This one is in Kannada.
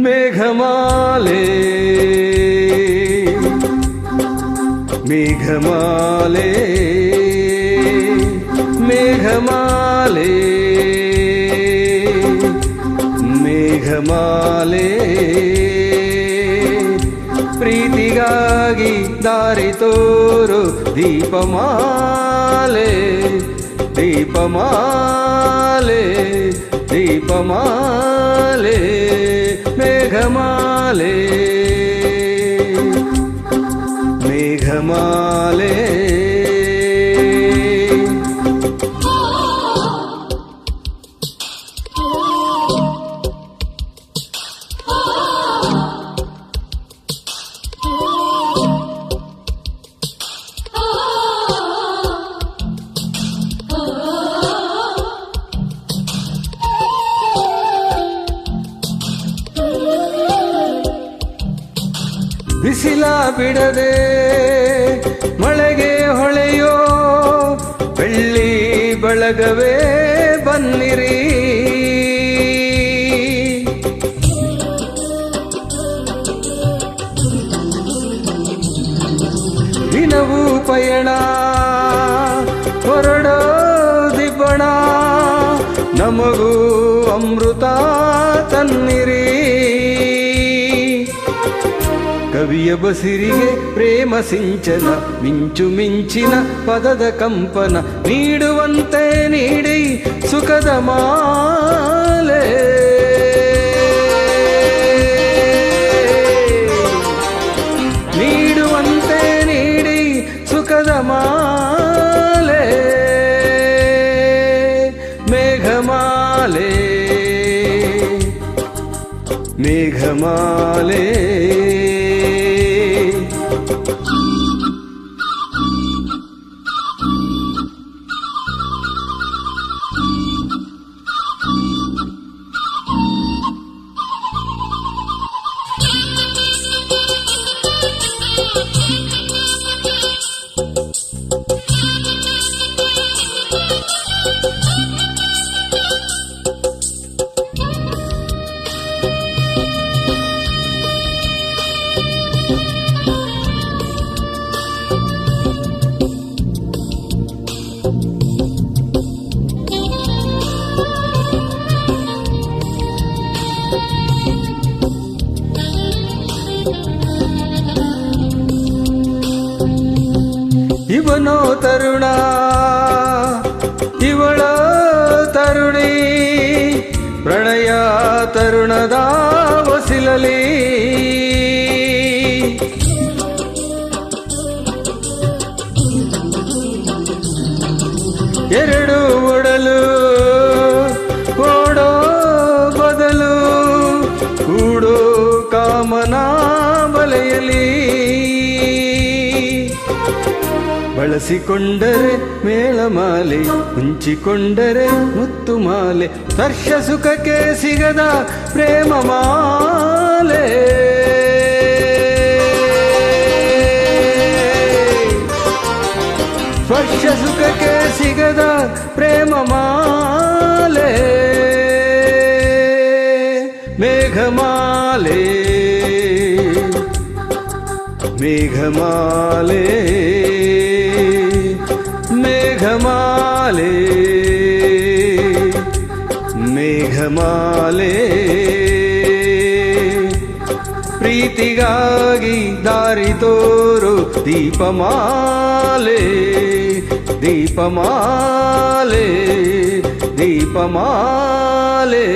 ಮೇಘಮಾಲೆ ಮೇಘಮಾಲೆ ಮೇಘಮಾಲೆ ಮೇಘಮಾಲೆ ಪ್ರೀತಿಗಾಗಿ ದಾರಿ ತೋರು ದೀಪಮಾಲೆ ದೀಪಮಾಲೆ ದೀಪಮಾಲೆ ಮೇಘಮಾಲೆ ಮೇಘಮಾಲೆ ಬಿಸಿಲ ಬಿಡದೆ ಮಳೆಗೆ ಹೊಳೆಯೋ ಬೆಳ್ಳಿ ಬಳಗವೇ ಬನ್ನಿರಿ, ದಿನವೂ ಪಯಣ ಹೊರಡೋ ದಿಬ್ಬಣ ನಮಗೂ ಅಮೃತ ತನ್ನಿರಿ. ಕವಿಯ ಬಸಿರಿಗೆ ಪ್ರೇಮ ಸಿಂಚನ ಮಿಂಚು ಮಿಂಚಿನ ಪದದ ಕಂಪನ ನೀಡುವಂತೆ ನೀಡಿ ಸುಖದ ಮಾಲೆ, ನೀಡುವಂತೆ ನೀಡಿ ಸುಖದ ಮಾಲೆ ಮೇಘಮಾಲೆ ಮೇಘಮಾಲೆ ಇವನೋ ತರುಣ ಇವಳ ತರುಣಿ ಪ್ರಣಯ ತರುಣದ ವಸಿಲಲಿ, ಎರಡು ಒಡಲು ಓಡೋ ಬದಲು ಕೂಡೋ ಕಾಮನ ಬಲೆಯಲಿ, ಬಳಸಿಕೊಂಡರೆ ಮೇಳಮಾಲೆ ಮುಂಚಿಕೊಂಡರೆ ಮುತ್ತು ಮಾಲೆ ಸ್ಪರ್ಶ ಸುಖಕ್ಕೆ ಸಿಗದ ಪ್ರೇಮ ಮಾಲೆ, ಸ್ಪರ್ಶ ಸುಖಕ್ಕೆ ಸಿಗದ ಪ್ರೇಮ ಮಾಲೆ ಮೇಘಮಾಲೆ ಮೇಘಮಾಲೆ ಮೇಘಮಾಲೆ ಮೇಘಮಾಲೆ ಪ್ರೀತಿಗಾಗಿ ದಾರಿ ತೋರು ದೀಪಮಾಲೆ ದೀಪಮಾಲೆ ದೀಪಮಾಲೆ